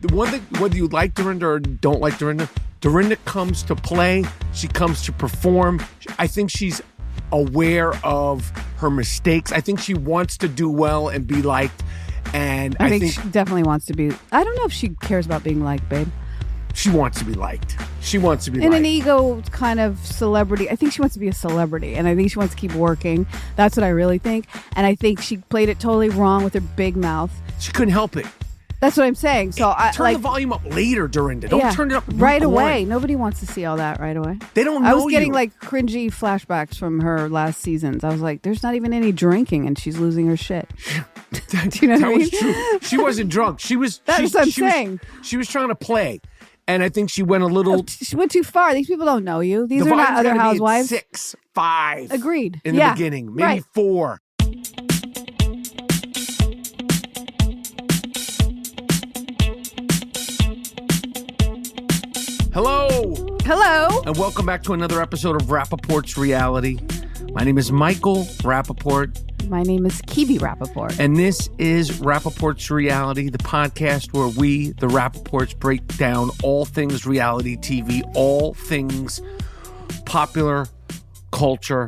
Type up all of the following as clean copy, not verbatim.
The one thing, whether you like Dorinda or don't like Dorinda, Dorinda comes to play. She comes to perform. I think she's aware of her mistakes. I think she wants to do well and be liked. And I think she definitely wants to be. I don't know if she cares about being liked, babe. She wants to be liked. She wants to be liked. In an ego kind of celebrity. I think she wants to be a celebrity. And I think she wants to keep working. That's what I really think. And I think she played it totally wrong with her big mouth. She couldn't help it. That's what I'm saying. So turn the volume up later, Dorinda. Don't turn it up right away. Nobody wants to see all that right away. They don't know I was getting you. like cringy flashbacks from her last seasons. I was like, there's not even any drinking and she's losing her shit. Do you know what I mean? Was true. She wasn't drunk. She was. That's what I'm saying. She was trying to play. And I think she went a little... She went too far. These people don't know you. These are not other housewives. 6, 5. Agreed. In the beginning. Maybe 4. Hello. Hello. And welcome back to another episode of Rapaport'S Reality. My name is Michael Rapaport. My name is Kebe Rapaport. And this is Rapaport'S Reality, the podcast where we, the Rapaports, break down all things reality TV, all things popular culture,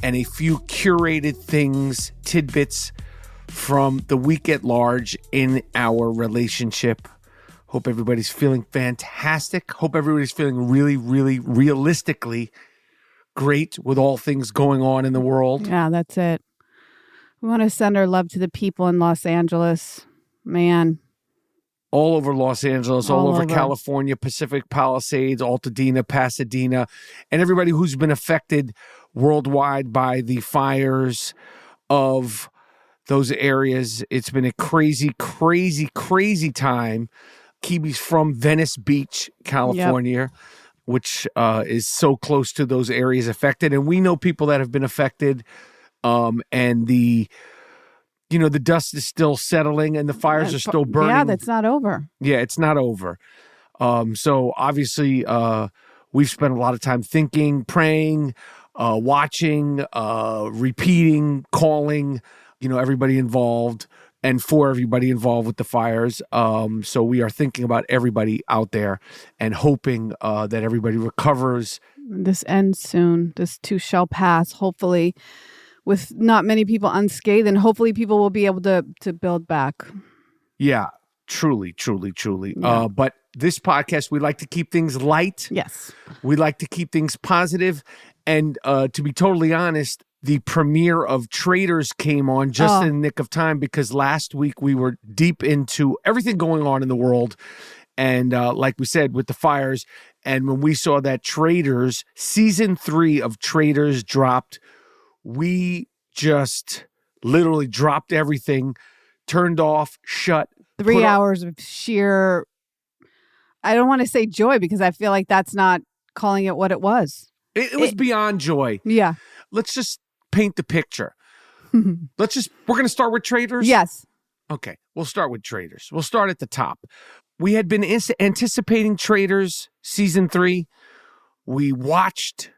and a few curated things, tidbits from the week at large in our relationship. Hope everybody's feeling fantastic. Hope everybody's feeling really, really realistically great with all things going on in the world. Yeah, that's it. We want to send our love to the people in Los Angeles. Man. All over Los Angeles, all over California, Pacific Palisades, Altadena, Pasadena, and everybody who's been affected worldwide by the fires of those areas. It's been a crazy, crazy, crazy time. Kebe's from Venice Beach, California, which is so close to those areas affected. And we know people that have been affected. And the dust is still settling and the fires are still burning. Yeah, that's not over. Yeah, it's not over. So obviously, we've spent a lot of time thinking, praying, watching, repeating, calling, everybody involved and for everybody involved with the fires. So we are thinking about everybody out there and hoping that everybody recovers. This ends soon. This too shall pass, hopefully, with not many people unscathed, and hopefully people will be able to build back. Yeah, truly, truly, truly. Yeah. But this podcast, we like to keep things light. Yes. We like to keep things positive. And to be totally honest, the premiere of Traitors came on just in the nick of time because last week we were deep into everything going on in the world. And like we said, with the fires. And when we saw that Traitors, season 3 of Traitors dropped, we just literally dropped everything, turned off, shut. 3 hours of sheer, I don't want to say joy because I feel like that's not calling it what it was. It was beyond joy. Yeah. Let's just paint the picture. We're going to start with Traitors? Yes. Okay, we'll start with Traitors. We'll start at the top. We had been anticipating Traitors season 3. We watched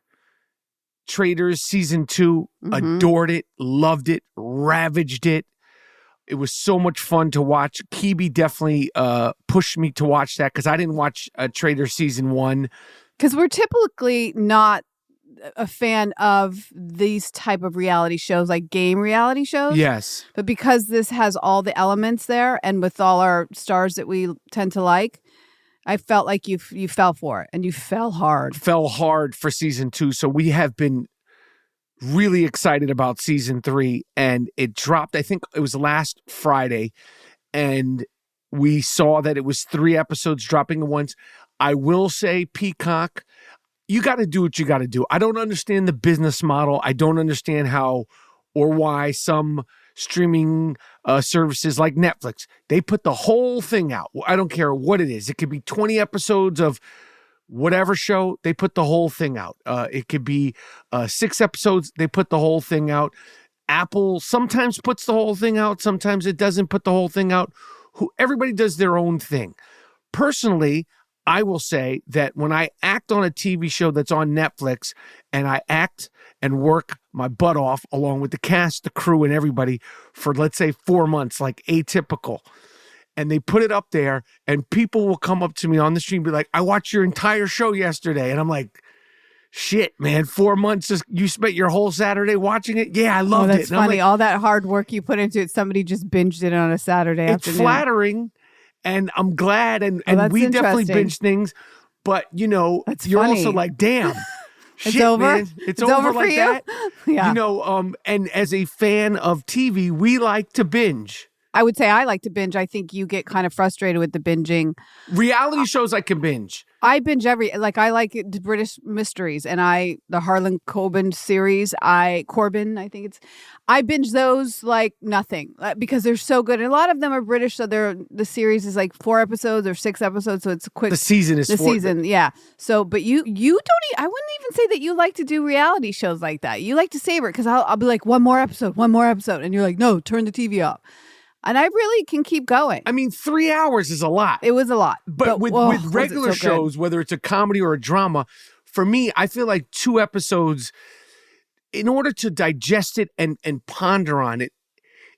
Traitors season 2, adored it, loved it, ravaged it. It was so much fun to watch. Kebe definitely pushed me to watch that because I didn't watch Traitors season 1. Because we're typically not a fan of these type of reality shows, like game reality shows. Yes. But because this has all the elements there and with all our stars that we tend to like, I felt like you fell for it and you fell hard. Fell hard for season 2. So we have been really excited about season 3 and it dropped, I think it was last Friday, and we saw that it was 3 episodes dropping at once. I will say, Peacock, you got to do what you got to do. I don't understand the business model. I don't understand how or why some streaming services like Netflix, they put the whole thing out. I don't care what it is. It could be 20 episodes of whatever show, they put the whole thing out. It could be 6 episodes, they put the whole thing out. Apple sometimes puts the whole thing out. Sometimes it doesn't put the whole thing out. Everybody does their own thing. Personally, I will say that when I act on a TV show that's on Netflix and I act and work my butt off along with the cast, the crew, and everybody for, let's say, 4 months, like Atypical, and they put it up there, and people will come up to me on the stream and be like, I watched your entire show yesterday. And I'm like, shit, man, 4 months, you spent your whole Saturday watching it? Yeah, I loved it. That's funny. Like, all that hard work you put into it, somebody just binged it on a Saturday it's afternoon. flattering, and I'm glad, and we definitely binge things, but, That's you're funny. also like, damn. It's Shit, over? man. It's over for like you? that. Yeah. And as a fan of TV, we like to binge. I would say I like to binge. I think you get kind of frustrated with the binging. Reality shows I can binge. I binge I like the British mysteries and the Harlan Coben series. Corbin, I think I binge those like nothing because they're so good. And a lot of them are British. So the series is like 4 episodes or 6 episodes. So it's quick. The season is yeah. So, but you don't, I wouldn't even say that you like to do reality shows like that. You like to savor it because I'll be like, one more episode. And you're like, no, turn the TV off. And I really can keep going. I mean, 3 hours is a lot. It was a lot. But with regular shows, whether it's a comedy or a drama, for me, I feel like 2 episodes, in order to digest it and ponder on it,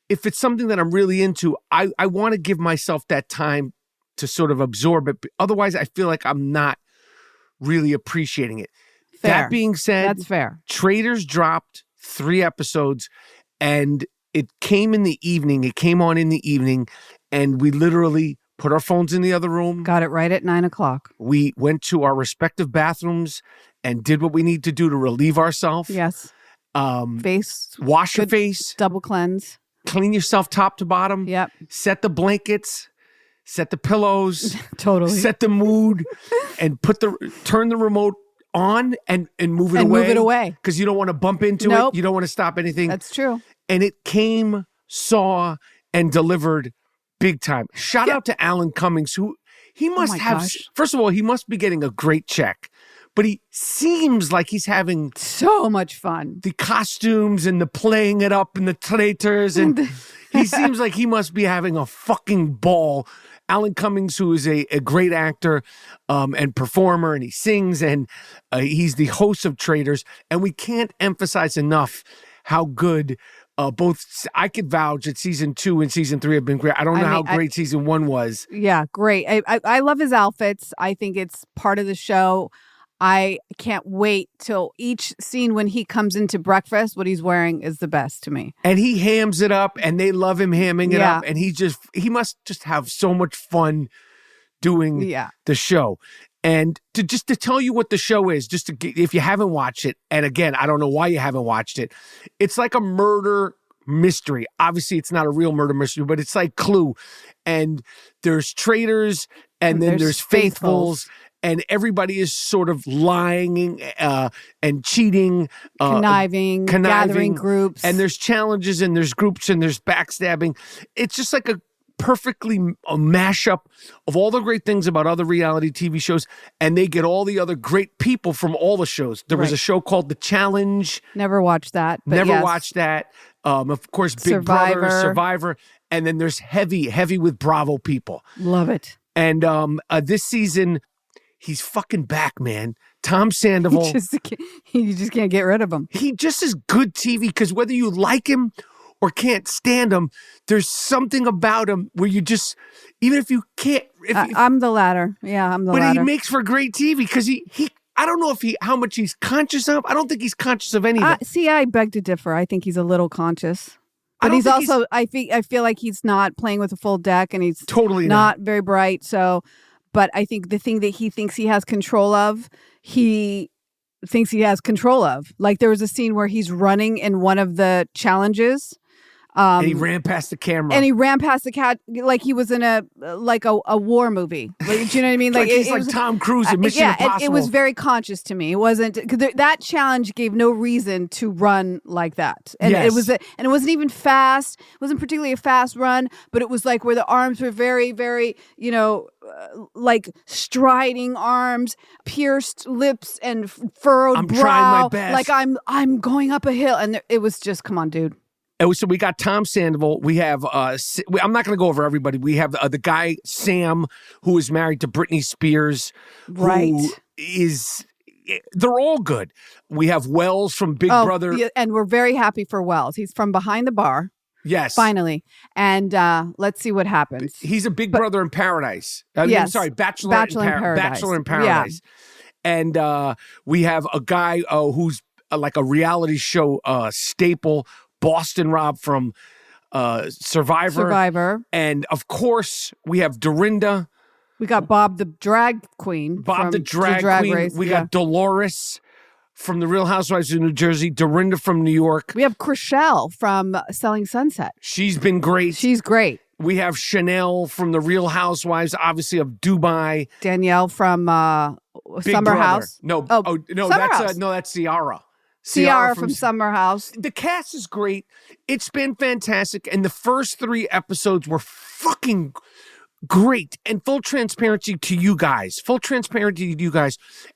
if it's something that I'm really into, I want to give myself that time to sort of absorb it. Otherwise, I feel like I'm not really appreciating it. Fair. That being said, that's fair. Traitors dropped 3 episodes, and it came in the evening. It came on in the evening, and we literally put our phones in the other room. Got it right at 9:00. We went to our respective bathrooms and did what we need to do to relieve ourselves. Yes. Face. Wash your face. Double cleanse. Clean yourself top to bottom. Yep. Set the blankets. Set the pillows. Totally. Set the mood. And turn the remote on and move it away. And move it away. Because you don't want to bump into it. You don't want to stop anything. That's true. And it came, saw, and delivered big time. Shout out to Alan Cummings, who he must have. Gosh. First of all, he must be getting a great check, but he seems like he's having so much fun. The costumes and the playing it up and the Traitors, and he seems like he must be having a fucking ball. Alan Cummings, who is a great actor and performer, and he sings, and he's the host of Traitors, and we can't emphasize enough how good. Both, I could vouch that season 2 and season 3 have been great. I don't know how great season 1 was. Yeah, great. I love his outfits. I think it's part of the show. I can't wait till each scene when he comes into breakfast. What he's wearing is the best to me. And he hams it up, and they love him hamming it up. And he must just have so much fun doing the show. And to tell you what the show is, if you haven't watched it, and again, I don't know why you haven't watched it, it's like a murder mystery. Obviously, it's not a real murder mystery, but it's like Clue. And there's traitors, and then there's faithfuls, and everybody is sort of lying and cheating, conniving, gathering groups. And there's challenges, and there's groups, and there's backstabbing. It's just like a perfectly a mashup of all the great things about other reality TV shows, and they get all the other great people from all the shows. There was a show called The Challenge. Never watched that. But watched that. Of course, Big Brother, Survivor, and then there's heavy with Bravo people. Love it. And this season, he's fucking back, man. Tom Sandoval. You just can't get rid of him. He just is good TV because whether you like him or can't stand him, there's something about him where you just, even if you can't. I'm the latter. Yeah, I'm the latter. But he makes for great TV because he I don't know how much he's conscious of. I don't think he's conscious of anything. See, I beg to differ. I think he's a little conscious. But he's also, I feel like he's not playing with a full deck, and he's totally not very bright. So, but I think the thing that he thinks he has control of, he thinks he has control of. Like there was a scene where he's running in one of the challenges. And he ran past the camera. And he ran past the cat like he was in a war movie. Like, do you know what I mean? Like he's like Tom Cruise in Mission Impossible. It was very conscious to me. It wasn't because that challenge gave no reason to run like that. And it wasn't even fast. It wasn't particularly a fast run, but it was like where the arms were very, very, like striding arms, pierced lips, and furrowed brow. Trying my best. Like I'm going up a hill, and it was just, come on, dude. So we got Tom Sandoval. We have, I'm not going to go over everybody. We have the guy, Sam, who is married to Britney Spears. Right. They're all good. We have Wells from Big Brother. Yeah, and we're very happy for Wells. He's from behind the bar. Yes. Finally. And let's see what happens. He's a big brother in paradise. Yes. I'm sorry, Bachelor in Paradise. Bachelor in Yeah. Paradise. And we have a guy who's like a reality show staple, Boston Rob from Survivor. And of course, we have Dorinda. We got Bob the drag queen. Bob the drag queen. Race. We got Dolores from the Real Housewives of New Jersey. Dorinda from New York. We have Chrishell from Selling Sunset. She's been great. She's great. We have Chanel from the Real Housewives, obviously of Dubai. Danielle from Summer House. No, that's Ciara. Ciara from Summer House. The cast is great. It's been fantastic. And the first 3 episodes were fucking great. And full transparency to you guys.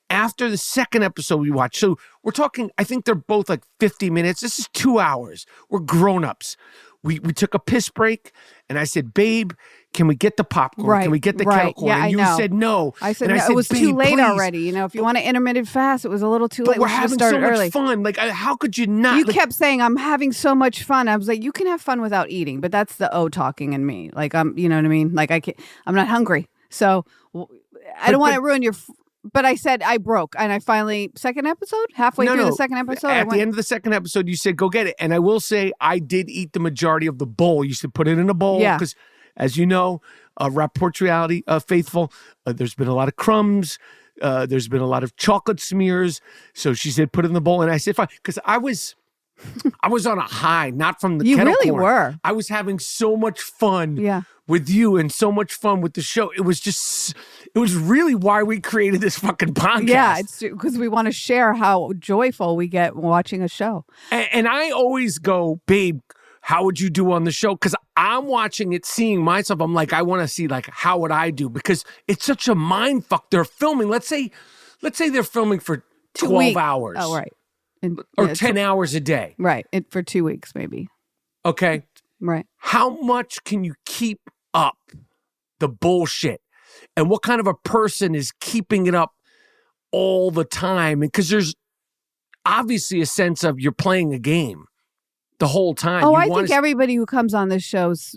After the second episode we watched. So we're talking, I think they're both like 50 minutes. This is 2 hours. We're grown-ups. We took a piss break, and I said, babe, can we get the popcorn? Right, Can we get the kettle corn? Yeah, and you said no. I said, and no, it was too late please. Already. If you want to intermittent fast, it was a little too late. But we're having so much early. fun. Like, how could you not? You kept saying, I'm having so much fun. I was like, you can have fun without eating, but that's the O talking in me. Like, you know what I mean? Like, I'm not hungry. So I don't want to ruin your... But I said I broke, and I finally, halfway through the second episode. At the end of the second episode, you said, go get it. And I will say, I did eat the majority of the bowl. You said, put it in a bowl. Yeah. Because, as you know, Rapaport'S reality faithful, there's been a lot of crumbs. There's been a lot of chocolate smears. So she said, put it in the bowl. And I said, fine. Because I was on a high, not from the kettle really corn. Were. I was having so much fun. Yeah. With you and so much fun with the show. It was really why we created this fucking podcast. Yeah, it's because we want to share how joyful we get watching a show. And I always go, babe, how would you do on the show? Because I'm watching it, seeing myself. I'm like, I want to see, like, how would I do? Because it's such a mind fuck. They're filming. Let's say they're filming for 12 hours. Oh, right. Or 10 hours a day. Right. For 2 weeks, maybe. Okay. Right. How much can you keep up the bullshit? And what kind of a person is keeping it up all the time? Because there's obviously a sense of you're playing a game the whole time. Oh, I think everybody who comes on this show's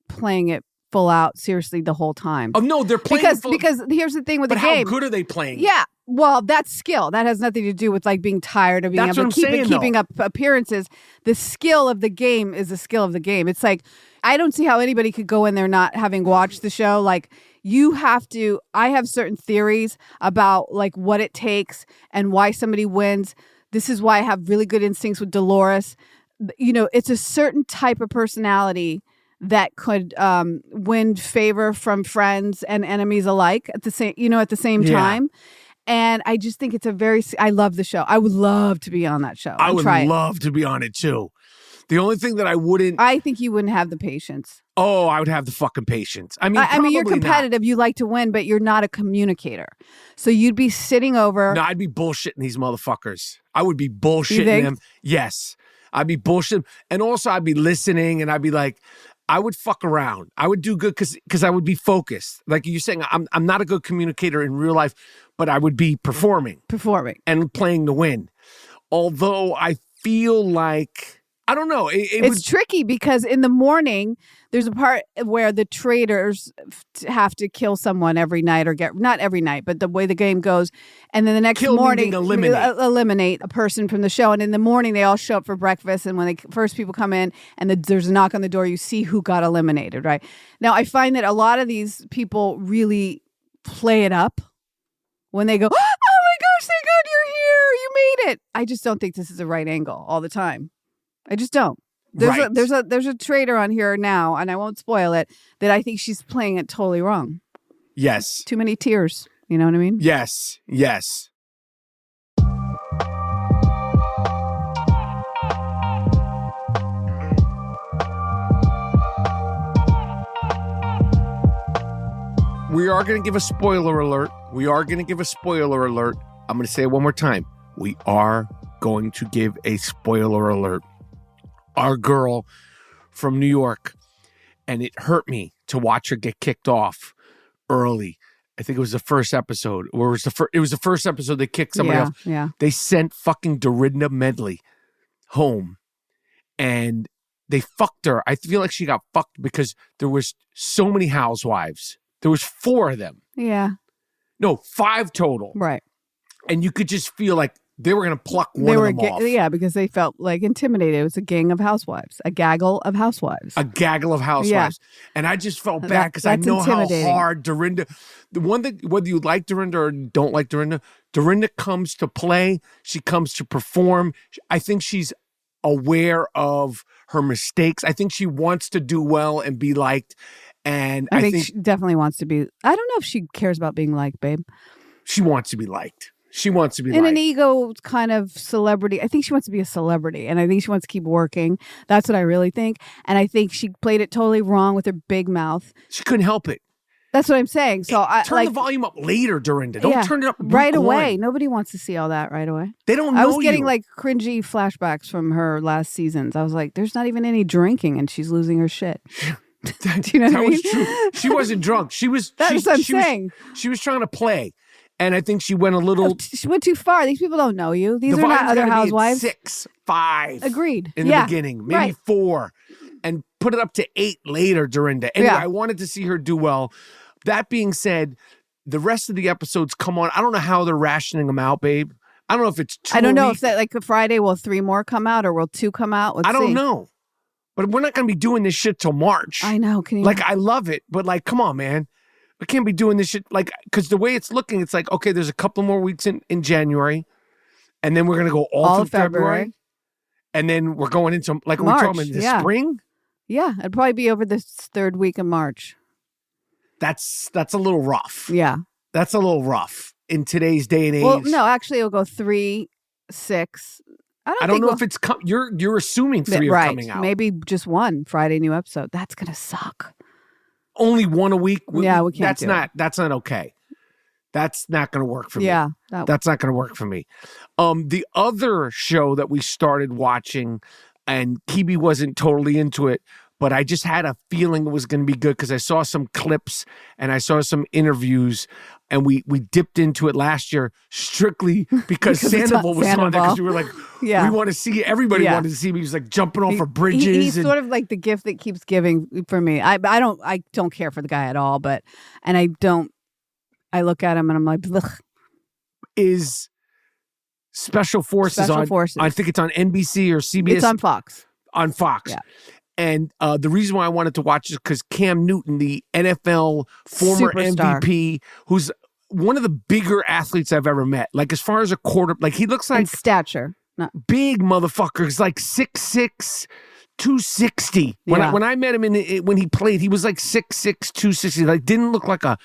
playing it full out, seriously, the whole time. Oh, no, they're playing because here's the thing with the game. But how good are they playing? Yeah. Well, that's skill. That has nothing to do with like being tired or being able to keeping up appearances. The skill of the game is the skill of the game. It's like, I don't see how anybody could go in there not having watched the show. Like, you have to, I have certain theories about like what it takes and why somebody wins. This is why I have really good instincts with Dolores. It's a certain type of personality that could win favor from friends and enemies alike at the same time. And I just think I love the show. I would love to be on that show. I would love to be on it too. The only thing that I think you wouldn't have the patience. Oh, I would have the fucking patience. I mean, you're competitive. You like to win, but you're not a communicator. So you'd be sitting over. No, I'd be bullshitting these motherfuckers. I would be bullshitting them. Yes. I'd be bullshitting. And also I'd be listening and I'd be like, I would fuck around. I would do good because I would be focused. Like you're saying, I'm not a good communicator in real life, but I would be performing. And playing to win. Although I feel like, I don't know. It's tricky because in the morning, there's a part where the traitors have to kill someone every night not every night, but the way the game goes. And then the next morning, eliminate a person from the show. And in the morning, they all show up for breakfast. And when first people come in and there's a knock on the door, you see who got eliminated, right? Now, I find that a lot of these people really play it up when they go, oh my gosh, thank God you're here. You made it. I just don't think this is the right angle all the time. I just don't. There's a traitor on here now, and I won't spoil it, that I think she's playing it totally wrong. Yes. Too many tears. You know what I mean? Yes. Yes. We are going to give a spoiler alert. I'm going to say it one more time. We are going to give a spoiler alert. Our girl from New York, and it hurt me to watch her get kicked off early. I think it was the first episode, or it was the first episode they kicked somebody off. Yeah. They sent fucking Dorinda Medley home, and they fucked her. I feel like she got fucked because there was so many housewives. There was 4 of them. Yeah. No, 5 total. Right. And you could just feel like they were going to pluck one of them off. Yeah, because they felt like intimidated. It was a gang of housewives, a gaggle of housewives. A gaggle of housewives. Yeah. And I just felt bad because I know how hard Dorinda, the one that, whether you like Dorinda or don't like Dorinda comes to play. She comes to perform. I think she's aware of her mistakes. I think she wants to do well and be liked. And I think she definitely wants to be. I don't know if she cares about being liked, babe. She wants to be liked. She wants to be in an ego kind of celebrity. I think she wants to be a celebrity, and I think she wants to keep working. That's what I really think. And I think she played it totally wrong with her big mouth. She couldn't help it. That's what I'm saying. So turn the volume up later, Dorinda. Don't turn it up right away. Nobody wants to see all that right away. They don't know I was getting like cringy flashbacks from her last seasons. I was like, there's not even any drinking, and she's losing her shit. Do you know what I mean? Was true. She wasn't drunk. She was. That's what I'm saying. She was trying to play. And I think she went a little. She went too far. These people don't know you. These are not other housewives. 6, 5. Agreed. In the beginning, maybe 4, and put it up to 8 later, Dorinda. Anyway, I wanted to see her do well. That being said, the rest of the episodes come on. I don't know how they're rationing them out, babe. I don't know if it's 2 I don't know if that like Friday will 3 more come out or will 2 come out. Let's I don't see. know. But we're not going to be doing this shit till March. I know. Can you? Like, I love it, but like, come on, man. We can't be doing this shit, like, because the way it's looking, it's like, okay, there's a couple more weeks in January, and then we're going to go all through February, and then we're going into, like, March, we're talking in the spring? Yeah, it'd probably be over the 3rd week of March. That's a little rough. Yeah. That's a little rough in today's day and age. Well, no, actually, it'll go 3, 6. I don't know if it's you're assuming 3 are coming out. Maybe just 1 Friday new episode. That's going to suck. Only 1 a week? We can't. That's not okay. That's not going to work for me. Yeah. That's not going to work for me. The other show that we started watching, and Kebe wasn't totally into it, but I just had a feeling it was going to be good because I saw some clips and I saw some interviews, and we dipped into it last year strictly because Sandoval was on there, because we were like, we want to see, everybody wanted to see me. He was like jumping off of bridges. He's sort of like the gift that keeps giving for me. I don't care for the guy at all, I look at him and I'm like, ugh. Is Special Forces on? I think it's on NBC or CBS. It's on Fox. On Fox. Yeah. And the reason why I wanted to watch is because Cam Newton, the NFL former Superstar. MVP, who's one of the bigger athletes I've ever met. Like, as far as a quarter, like, he looks like and stature, big motherfucker. He's like 6'6", 260. When I met him when he played, he was like 6'6", 260. Like, didn't look like a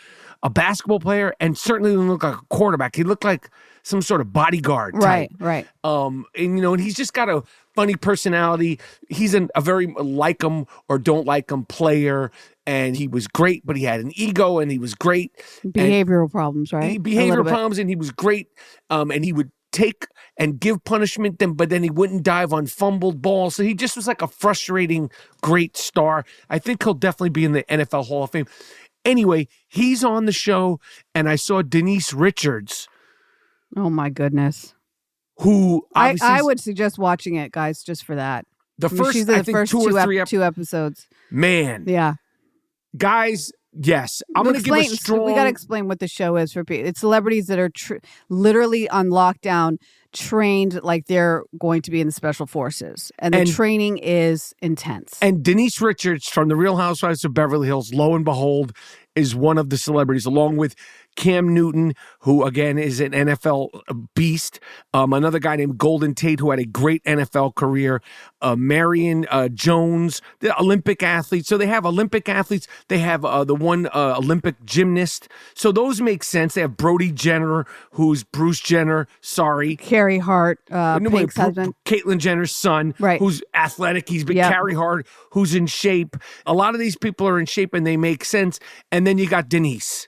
basketball player, and certainly didn't look like a quarterback. He looked like some sort of bodyguard type. Right. And and he's just got a funny personality. He's a very like him or don't like him player, and he was great, but he had an ego, and he was great. Behavioral problems, right? Behavioral problems, and he was great. And he would take and give punishment, but then he wouldn't dive on fumbled balls. So he just was like a frustrating, great star. I think he'll definitely be in the NFL Hall of Fame. Anyway, he's on the show, and I saw Denise Richards. Oh, my goodness. Who I would suggest watching it, guys, just for that. She's the first 2 or 3 two episodes. Man. Yeah. Guys, yes. I'm going to give a strong... We got to explain what the show is for people. It's celebrities that are literally on lockdown, trained like they're going to be in the special forces. And the training is intense. And Denise Richards from The Real Housewives of Beverly Hills, lo and behold, is one of the celebrities, along with Cam Newton, who, again, is an NFL beast. Another guy named Golden Tate, who had a great NFL career. Marion Jones, the Olympic athletes. So they have Olympic athletes. They have the one Olympic gymnast. So those make sense. They have Brody Jenner, who's Bruce Jenner. Sorry. Carrie Hart, Pink's husband. Caitlyn Jenner's son, who's athletic. He's been Carrie Hart, who's in shape. A lot of these people are in shape, and they make sense. And then you got Denise.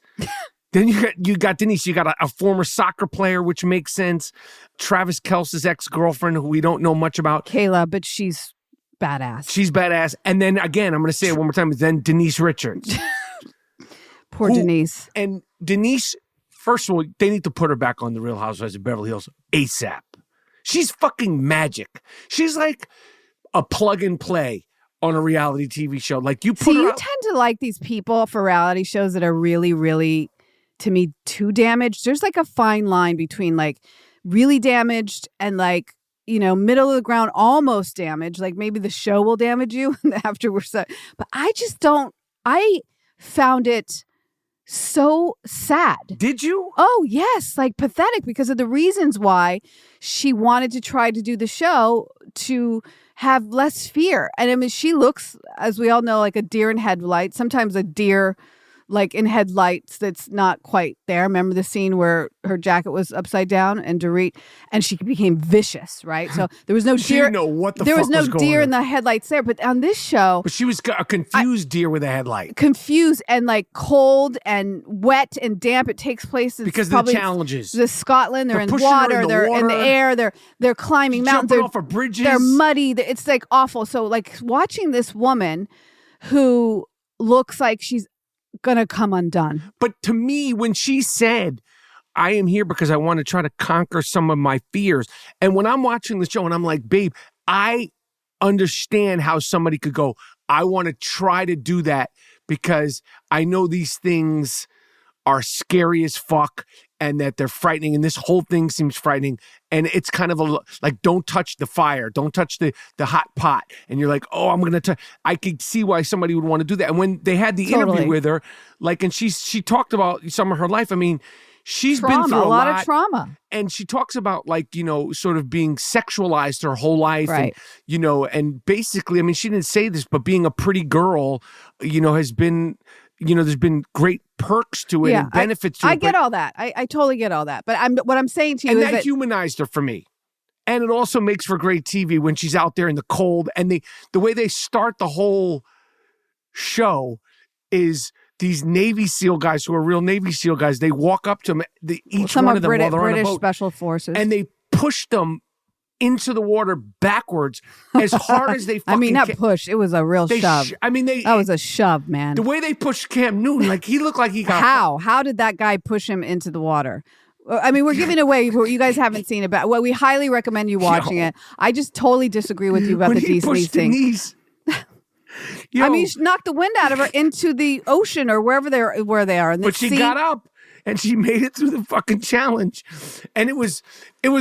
Then you got Denise. You got a former soccer player, which makes sense. Travis Kelce's ex-girlfriend, who we don't know much about. Kayla, but she's badass. She's badass. And then again, I'm going to say it one more time. Then Denise Richards. Poor Denise. And Denise, first of all, they need to put her back on The Real Housewives of Beverly Hills ASAP. She's fucking magic. She's like a plug and play on a reality TV show. Like you put See, her you out. tend to like these people for reality shows that are really, really, to me, too damaged. There's like a fine line between like really damaged and like, middle of the ground, almost damaged. Like maybe the show will damage you after we're set. But I just don't. I found it so sad. Did you? Oh, yes. Like pathetic because of the reasons why she wanted to try to do the show to have less fear. And I mean, she looks, as we all know, like a deer in headlights. Sometimes a deer like in headlights that's not quite there. Remember the scene where her jacket was upside down and Dorit, and she became vicious, right? So there was no She deer. didn't know what the there fuck was no was going deer on. in the headlights there. But on this show, But she was a confused deer with a headlight. Confused and like cold and wet and damp. It takes place Because of the challenges. The Scotland, they're in pushing her water, in the they're in the water. air, they're climbing mountains, Jumping they're off of bridges. they're muddy. It's like awful. So like watching this woman who looks like she's gonna come undone. But to me, when she said, I am here because I want to try to conquer some of my fears. And when I'm watching the show and I'm like, babe, I understand how somebody could go, I want to try to do that because I know these things are scary as fuck and that they're frightening. And this whole thing seems frightening. And it's kind of like, don't touch the fire. Don't touch the hot pot. And you're like, oh, I'm going to touch. I could see why somebody would want to do that. And when they had the interview with her, like, and she talked about some of her life. I mean, she's been through a lot of trauma. And she talks about like, sort of being sexualized her whole life. Right. And, and basically, I mean, she didn't say this, but being a pretty girl, has been, there's been great perks to it and benefits to it. I get all that. I totally get all that. But what I'm saying to you is that humanized her for me. And it also makes for great TV when she's out there in the cold. And the way they start the whole show is these Navy SEAL guys who are real Navy SEAL guys. They walk up to them, each one of them while they're on a British boat, Special Forces. and they push them into the water backwards as hard as they fucking I mean, not push. It was a real shove. That was a shove, man. The way they pushed Cam Newton, like he looked like he got... How did that guy push him into the water? I mean, we're giving away what you guys haven't seen about. Well, we highly recommend you watching it. I just totally disagree with you about the Disney thing. I mean, she knocked the wind out of her into the ocean or where they are. But she got up and she made it through the fucking challenge, and it was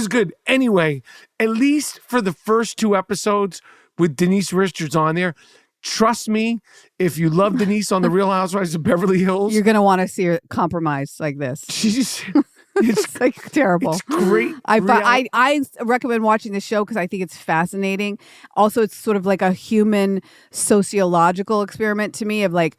good. Anyway, at least for the first 2 episodes with Denise Richards on there, trust me, if you love Denise on The Real Housewives of Beverly Hills, you're gonna want to see her compromise like this. It's like terrible. It's great. I recommend watching the show because I think it's fascinating. Also, it's sort of like a human sociological experiment to me of like,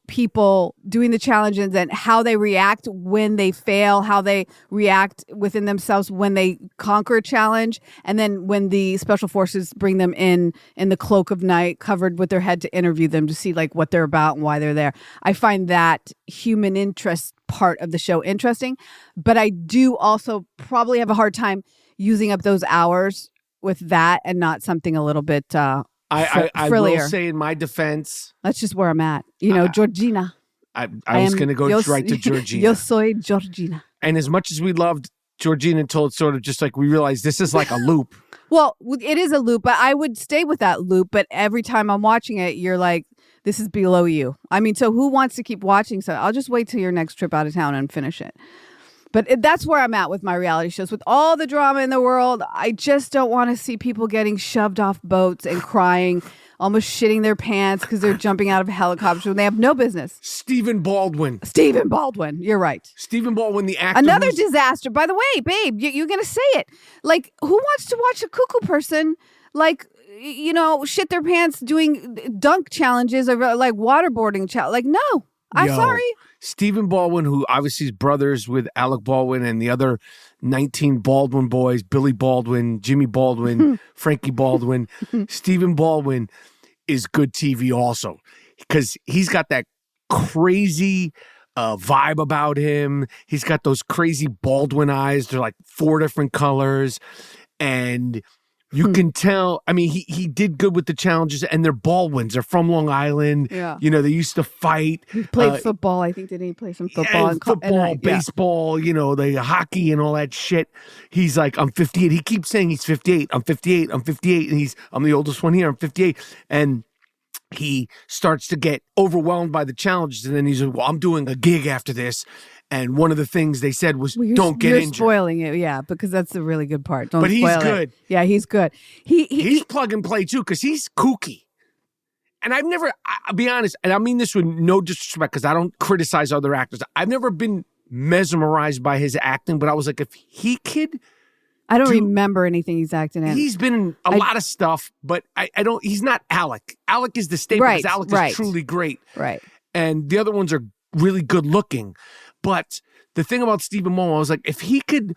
people doing the challenges and how they react when they fail, how they react within themselves when they conquer a challenge. And then when the special forces bring them in the cloak of night, covered with their head to interview them to see like what they're about and why they're there. I find that human interest part of the show interesting, but I do also probably have a hard time using up those hours with that and not something a little bit I frillier. will say in my defense, that's just where I'm at. Georgina. I was going to go right to Georgina. Yo soy Georgina. And as much as we loved Georgina until it's sort of just like we realized this is like a loop. Well, it is a loop, but I would stay with that loop. But every time I'm watching it, you're like, this is below you. I mean, so who wants to keep watching? So I'll just wait till your next trip out of town and finish it. But that's where I'm at with my reality shows. With all the drama in the world, I just don't want to see people getting shoved off boats and crying, almost shitting their pants because they're jumping out of helicopters when they have no business. Stephen Baldwin. You're right. Stephen Baldwin, the actor. Another disaster. By the way, babe, you're going to say it. Like, who wants to watch a cuckoo person, like, shit their pants doing dunk challenges or like waterboarding challenge? Like, no. I'm sorry. Stephen Baldwin, who obviously is brothers with Alec Baldwin and the other 19 Baldwin boys, Billy Baldwin, Jimmy Baldwin, Frankie Baldwin. Stephen Baldwin is good TV also because he's got that crazy vibe about him. He's got those crazy Baldwin eyes. They're like 4 different colors. And you can tell, I mean, he did good with the challenges, and they're Baldwins. They're from Long Island. Yeah. They used to fight. He played football. I think, didn't he play some football? Yeah, football, baseball, the hockey and all that shit. He's like, I'm 58. He keeps saying he's 58. I'm 58. I'm 58. And I'm the oldest one here. I'm 58. And he starts to get overwhelmed by the challenges. And then he's like, well, I'm doing a gig after this. And one of the things they said was, don't get injured. You're spoiling it, yeah, because that's the really good part. Don't but he's spoil good. It. Yeah, he's good. He's plug and play, too, because he's kooky. And I'll be honest, and I mean this with no disrespect, because I don't criticize other actors. I've never been mesmerized by his acting, but I was like, if he could... I don't remember anything he's acting in. He's been in a lot of stuff, but I don't... He's not Alec. Alec is the staple, because Alec is truly great. Right. And the other ones are really good looking. But the thing about Stephen Mullen, I was like, if he could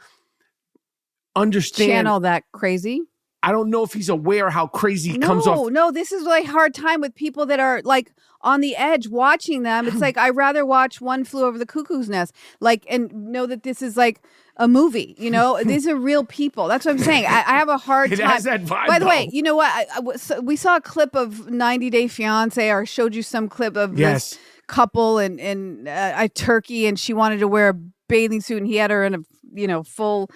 understand... Channel that crazy... I don't know if he's aware how crazy he comes off. No, this is like hard time with people that are like on the edge watching them. It's like, I'd rather watch One Flew Over the Cuckoo's Nest, like, and know that this is like a movie, you know, these are real people. That's what I'm saying. I have a hard time. It has that vibe, By the way, you know what? We saw a clip of 90 Day Fiance, or I showed you some clip of this couple in Turkey, and she wanted to wear a bathing suit, and he had her in a, full,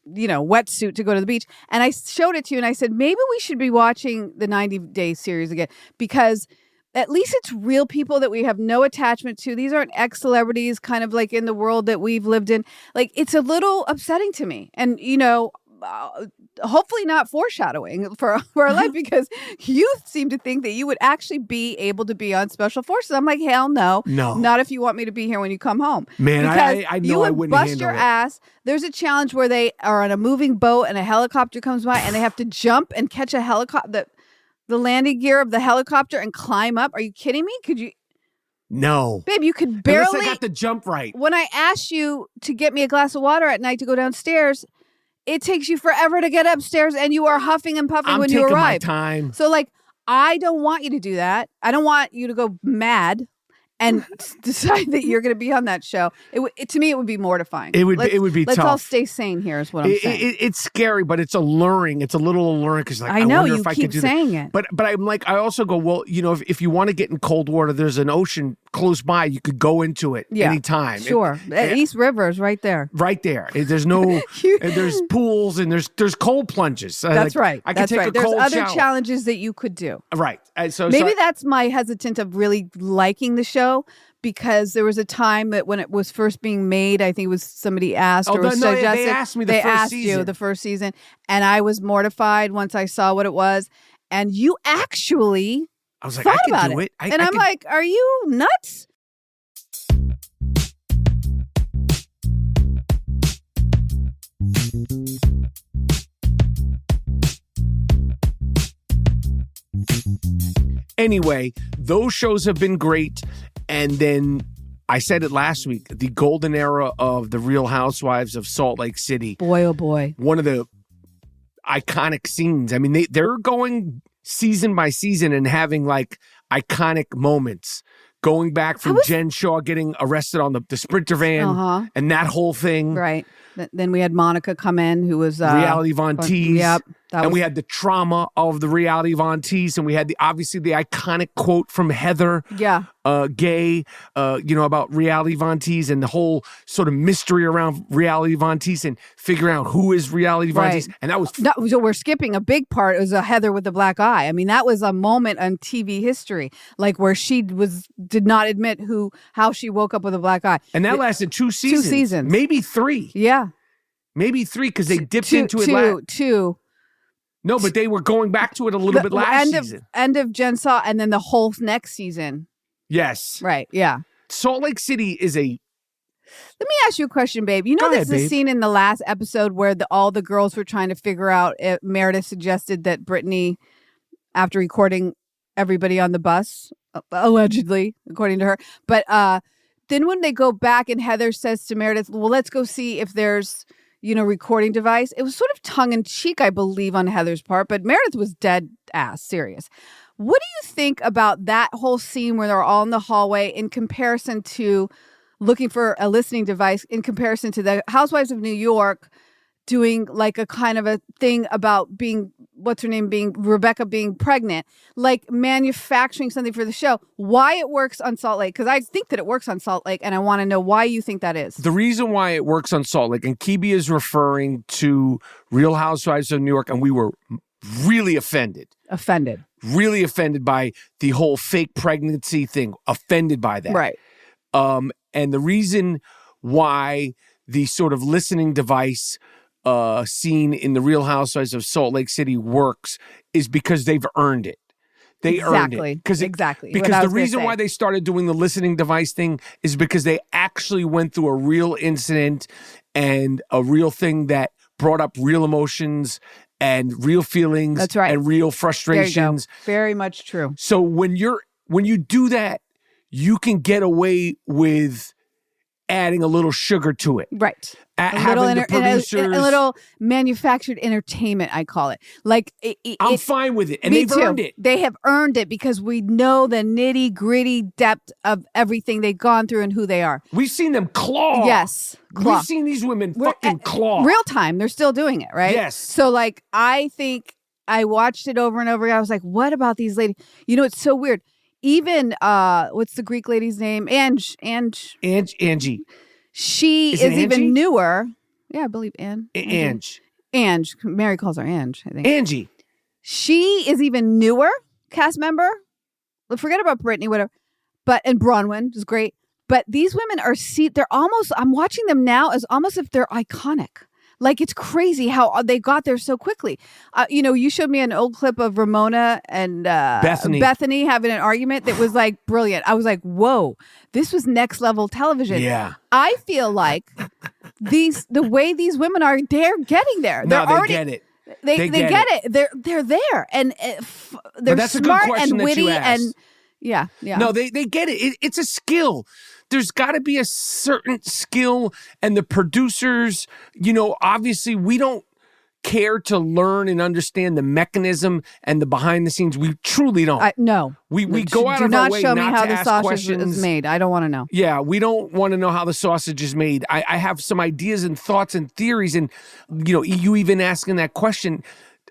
wetsuit to go to the beach. And I showed it to you and I said, maybe we should be watching the 90 Day series again, because at least it's real people that we have no attachment to. These aren't ex-celebrities kind of like in the world that we've lived in. Like, it's a little upsetting to me. And, hopefully not foreshadowing for our life, because you seem to think that you would actually be able to be on Special Forces. I'm like, hell no. Not if you want me to be here when you come home. Man, I know I wouldn't bust your ass. There's a challenge where they are on a moving boat and a helicopter comes by and they have to jump and catch a helicopter, the landing gear of the helicopter, and climb up. Are you kidding me? Could you? No. Babe, you could barely. Unless I got the jump right. When I asked you to get me a glass of water at night to go downstairs, it takes you forever to get upstairs, and you are huffing and puffing when you arrive. I'm taking my time. So, like, I don't want you to do that. I don't want you to go mad and decide that you're going to be on that show. To me, it would be mortifying. It would be tough. Let's all stay sane here is what I'm saying. It's scary, but it's alluring. It's a little alluring, because I know you keep saying it. But I'm like, I also go, well, if you want to get in cold water, there's an ocean close by. You could go into it anytime. Sure. East River is right there. Right there. There's no, there's pools and there's cold plunges. That's right. I could take a cold shower. There's other challenges that you could do. Right. Maybe that's my hesitant of really liking the show, because there was a time that when it was first being made, I think it was somebody asked suggested. They asked me the first season. You the first season, and I was mortified once I saw what it was. And you actually, I was like, thought I can about do it. I'm like, are you nuts? Anyway, those shows have been great. And then I said it last week, the golden era of the Real Housewives of Salt Lake City. Boy, oh boy. One of the iconic scenes. I mean, they're going season by season and having like iconic moments. Going back from Jen Shaw getting arrested on the Sprinter van and that whole thing. Right. Then we had Monica come in, who was Reality Von Teese. Yep. And we had the trauma of the Reality Von Teese, and we had obviously the iconic quote from Heather Gay, about Reality Von Teese, and the whole sort of mystery around Reality Von Teese and figuring out who is Reality Von Teese. And that was so we're skipping a big part. It was a Heather with the black eye. I mean, that was a moment on TV history, like where she did not admit how she woke up with a black eye. And that lasted 2 seasons. 2 seasons. Maybe 3. Yeah. Maybe 3, because they dipped into it. 2. No, but they were going back to it a little bit last season. End of Jen Shaw, and then the whole next season. Yes. Right, yeah. Salt Lake City is a... Let me ask you a question, babe. You know, there's the scene in the last episode where all the girls were trying to figure out if Meredith suggested that Brittany, after recording everybody on the bus, allegedly, according to her, but then when they go back and Heather says to Meredith, well, let's go see if there's... recording device. It was sort of tongue in cheek, I believe, on Heather's part, but Meredith was dead ass serious. What do you think about that whole scene where they're all in the hallway in comparison to looking for a listening device, in comparison to the Housewives of New York doing like a kind of a thing about being, Rebecca being pregnant, like manufacturing something for the show? Why it works on Salt Lake? Because I think that it works on Salt Lake, and I want to know why you think that is. The reason why it works on Salt Lake, and Kebe is referring to Real Housewives of New York, and we were really offended really offended by the whole fake pregnancy thing, offended by that. Right. And the reason why the sort of listening device scene in the Real Housewives of Salt Lake City works is because they've earned it. They earned it. Exactly. Because the reason why they started doing the listening device thing is because they actually went through a real incident and a real thing that brought up real emotions and real feelings. That's right. And real frustrations. Very much true. So when you do that, you can get away with adding a little sugar to it. Right. Having the producers, a little manufactured entertainment, I call it. Like I'm fine with it. And they've earned it. They have earned it because we know the nitty gritty depth of everything they've gone through and who they are. We've seen them claw. Yes. Claw. We've seen these women fucking claw. Real time. They're still doing it, right? Yes. So like, I think I watched it over and over again. I was like, what about these ladies? You know, it's so weird. Even, what's the Greek lady's name? Angie. She is even newer. Yeah, I believe Ange. Mary calls her Ange, I think. Angie. She is even newer cast member. Well, forget about Brittany, whatever. And Bronwyn is great. But these women they're almost, I'm watching them now as almost if they're iconic. Like, it's crazy how they got there so quickly. You showed me an old clip of Ramona and Bethany having an argument that was like brilliant. I was like, whoa, this was next level television. Yeah. I feel like the way these women are, they're getting there. They get it. They get it. They're there. And they're smart and witty and yeah. No, they get it. It's a skill. There's got to be a certain skill, and the producers, obviously we don't care to learn and understand the mechanism and the behind the scenes. We truly don't. No. We go out of our way show me not how to the ask sausage questions. is made. I don't want to know. Yeah, we don't want to know how the sausage is made. I have some ideas and thoughts and theories, and you even asking that question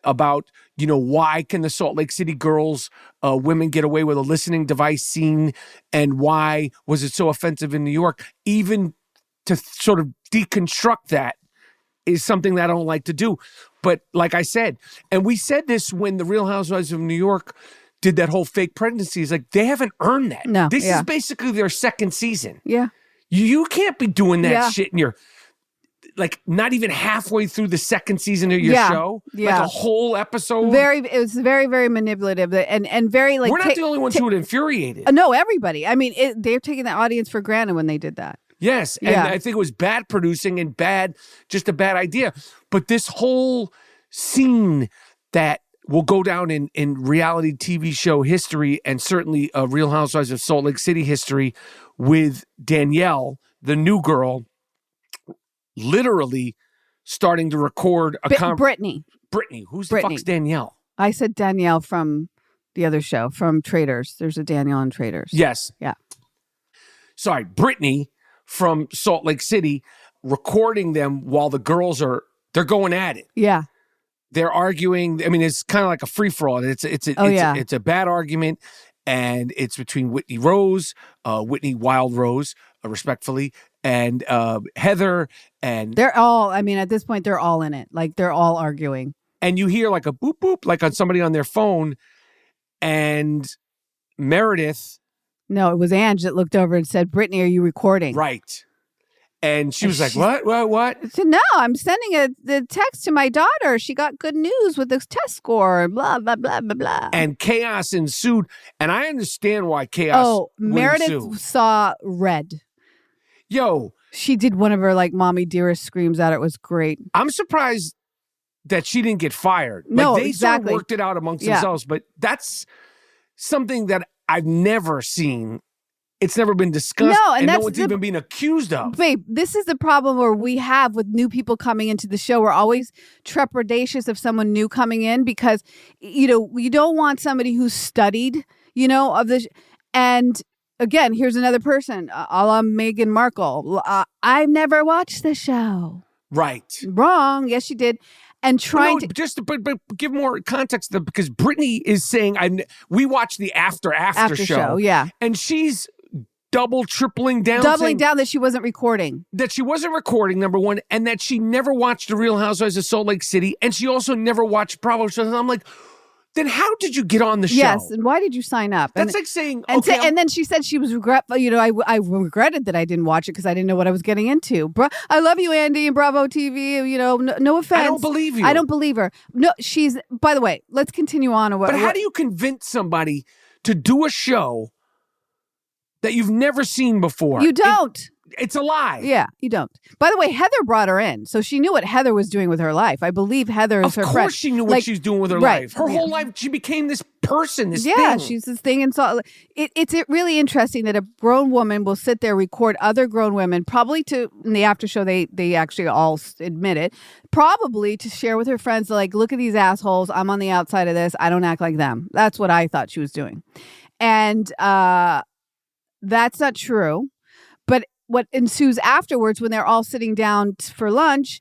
about why can the Salt Lake City girls, women get away with a listening device scene, and why was it so offensive in New York? Even to sort of deconstruct that is something that I don't like to do. But like I said, and we said this when the Real Housewives of New York did that whole fake pregnancy, it's like they haven't earned that. No, this is basically their second season. Yeah. You can't be doing that shit in your, like, not even halfway through the second season of your show. Yeah. Like a whole episode. It was very, very manipulative and very like. We're not the only ones who were infuriated. No, everybody. I mean, they're taking the audience for granted when they did that. Yes. And I think it was bad producing and just a bad idea. But this whole scene that will go down in reality TV show history, and certainly Real Housewives of Salt Lake City history, with Danielle, the new girl, literally starting to record Brittany. Who's the fuck's Danielle? I said Danielle from the other show, from Traitors. There's a Danielle on Traitors. Yes. Yeah. Sorry, Brittany from Salt Lake City, recording them while the girls they're going at it. Yeah. They're arguing. I mean, it's kind of like a free-for-all. It's a bad argument, and it's between Whitney Wild Rose, respectfully, and Heather, and they're all, I mean, at this point, they're all in it. Like, they're all arguing. And you hear like a boop, boop, like on somebody on their phone, and Meredith. No, it was Ange that looked over and said, Brittany, are you recording? Right. And she was like, what? I said, no, I'm sending the text to my daughter. She got good news with this test score, blah, blah, blah, blah, blah. And chaos ensued. And I understand why chaos Meredith saw red. Yo. She did one of her, like, mommy dearest screams at it. It was great. I'm surprised that she didn't get fired. No, like, they exactly. sort of worked it out amongst themselves. But that's something that I've never seen. It's never been discussed, and no one's even been accused of. Babe, this is the problem where we have with new people coming into the show. We're always trepidatious of someone new coming in because, you don't want somebody who's studied, of this. And again, here's another person, a la Meghan Markle. I've never watched the show. Right. Wrong. Yes, she did. And but give more context because Brittany is saying we watched the after show. Yeah. And she's tripling down that she wasn't recording. That she wasn't recording, number one, and that she never watched The Real Housewives of Salt Lake City, and she also never watched Bravo shows. And I'm like, Then how did you get on the show? Yes, and why did you sign up? That's like saying, okay. And then she said she was regretful. I regretted that I didn't watch it because I didn't know what I was getting into. I love you, Andy, and Bravo TV. No offense. I don't believe you. I don't believe her. No, by the way, let's continue on. But how do you convince somebody to do a show that you've never seen before? You don't. It's a lie. Yeah, you don't. By the way, Heather brought her in, so she knew what Heather was doing with her life. I believe Heather is her friend. Of course she knew what she was doing with her life. Her whole life, she became this person, this thing. Yeah, she's this thing. And so it's really interesting that a grown woman will sit there, record other grown women, probably in the after show, they actually all admit it, probably to share with her friends, like, look at these assholes. I'm on the outside of this. I don't act like them. That's what I thought she was doing. And that's not true. But what ensues afterwards, when they're all sitting down for lunch,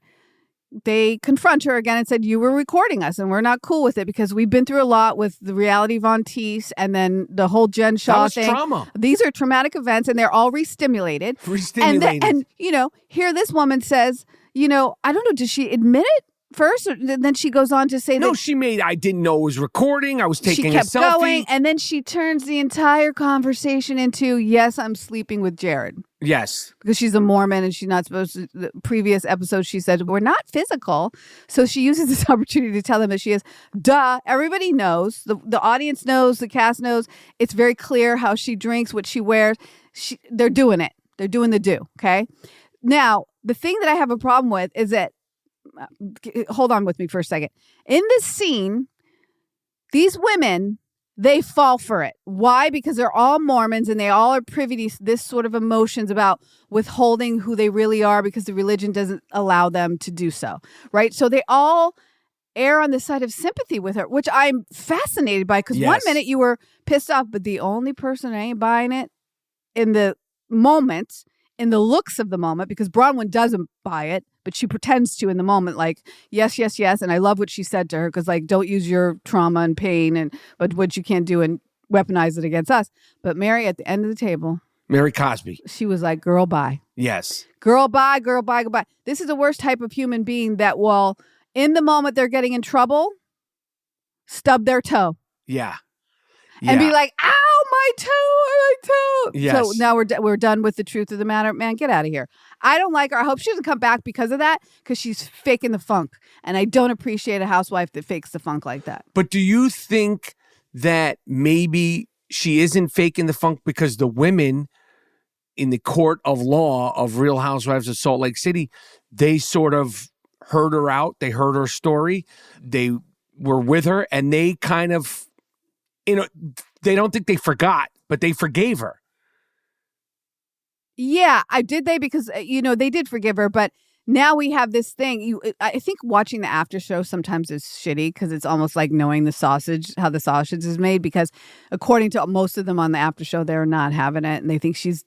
they confront her again and said, you were recording us and we're not cool with it because we've been through a lot with the reality Von Teese and then the whole Jen Shaw thing. Trauma. These are traumatic events and they're all re-stimulated. And here this woman says, I don't know, does she admit it first? Or then she goes on to say I didn't know it was recording. I was taking a selfie. She kept going, and then she turns the entire conversation into, yes, I'm sleeping with Jared. Yes. Because she's a Mormon and she's not supposed to. The previous episode, she said, we're not physical. So she uses this opportunity to tell them that she is. Duh. Everybody knows. The audience knows. The cast knows. It's very clear how she drinks, what she wears. They're doing it. They're doing the do. Okay. Now, the thing that I have a problem with is that, hold on with me for a second. In this scene, these women, they fall for it. Why? Because they're all Mormons and they all are privy to this sort of emotions about withholding who they really are because the religion doesn't allow them to do so, right? So they all err on the side of sympathy with her, which I'm fascinated by because one minute you were pissed off, but the only person that ain't buying it in the moment, in the looks of the moment, because Bronwyn doesn't buy it, but she pretends to in the moment, like, yes, yes, yes. And I love what she said to her, because, like, don't use your trauma and pain but what you can't do and weaponize it against us. But Mary, at the end of the table, Mary Cosby, she was like, girl, bye. Yes. Girl, bye, goodbye. This is the worst type of human being that will, in the moment they're getting in trouble, stub their toe. Yeah. And be like, ow, my toe. Yes. So now we're done with the truth of the matter. Man, get out of here. I don't like her. I hope she doesn't come back because of that, because she's faking the funk. And I don't appreciate a housewife that fakes the funk like that. But do you think that maybe she isn't faking the funk because the women in the court of law of Real Housewives of Salt Lake City, they sort of heard her out. They heard her story. They were with her and they kind of, they don't think they forgot, but they forgave her. Yeah, did they? Because, they did forgive her, but now we have this thing. I think watching the after show sometimes is shitty because it's almost like knowing how the sausage is made, because according to most of them on the after show, they're not having it and they think she's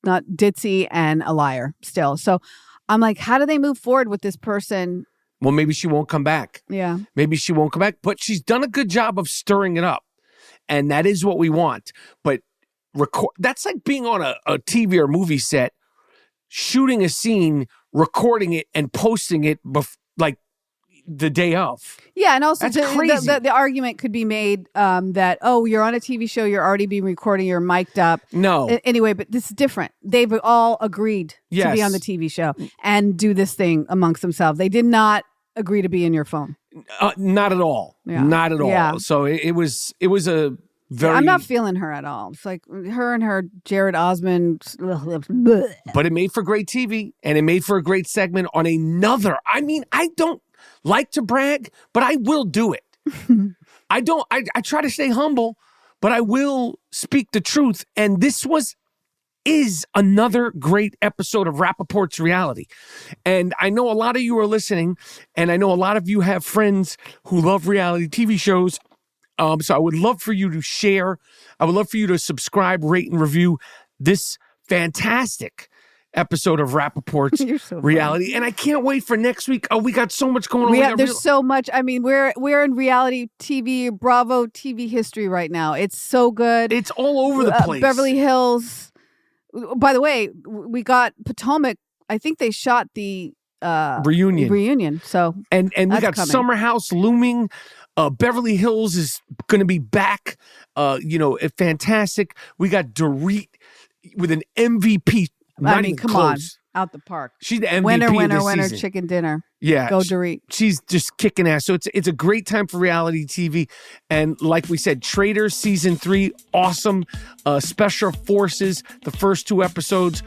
not ditzy and a liar still. So I'm like, how do they move forward with this person? Well, maybe she won't come back. Yeah. Maybe she won't come back, but she's done a good job of stirring it up. And that is what we want. But that's like being on a TV or movie set, shooting a scene, recording it, and posting it like the day of. Yeah, and also that's crazy. The argument could be made that, you're on a TV show, you're already being recording, you're mic'd up. No. Anyway, but this is different. They've all agreed to be on the TV show and do this thing amongst themselves. They did not agree to be in your phone. Not at all. Yeah. Not at all. Yeah. So it was a very... I'm not feeling her at all. It's like her and her Jared Osmond. But it made for great TV, and it made for a great segment on another. I mean, I don't like to brag, but I will do it. I try to stay humble, but I will speak the truth. And this is another great episode of Rapaport'S Reality. And I know a lot of you are listening, and I know a lot of you have friends who love reality TV shows. So I would love for you to share. I would love for you to subscribe, rate, and review this fantastic episode of Rapaport'S Reality. Funny. And I can't wait for next week. Oh, we got so much going on. There's so much. I mean, we're in reality TV, Bravo TV history right now. It's so good. It's all over the place. Beverly Hills. By the way, we got Potomac. I think they shot the reunion. So and we got coming. Summer House looming. Beverly Hills is going to be back. Fantastic. We got Dorit with an MVP. Come on. Out the park. She's the MVP winner, season. chicken dinner. Yeah. Go Dorit. She's just kicking ass. So it's a great time for reality TV. And like we said, Traitors season 3, awesome. Special Forces, the first 2 episodes,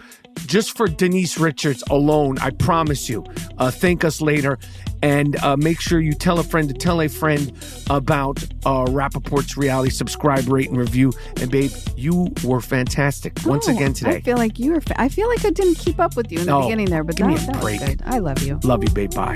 just for Denise Richards alone, I promise you. Thank us later. And make sure you tell a friend to tell a friend about Rapaport's reality. Subscribe, rate, and review. And babe, you were fantastic once again today. I feel like you were. I feel like I didn't keep up with you in the beginning there, but that was break. good. I love you. Love you, babe. Bye.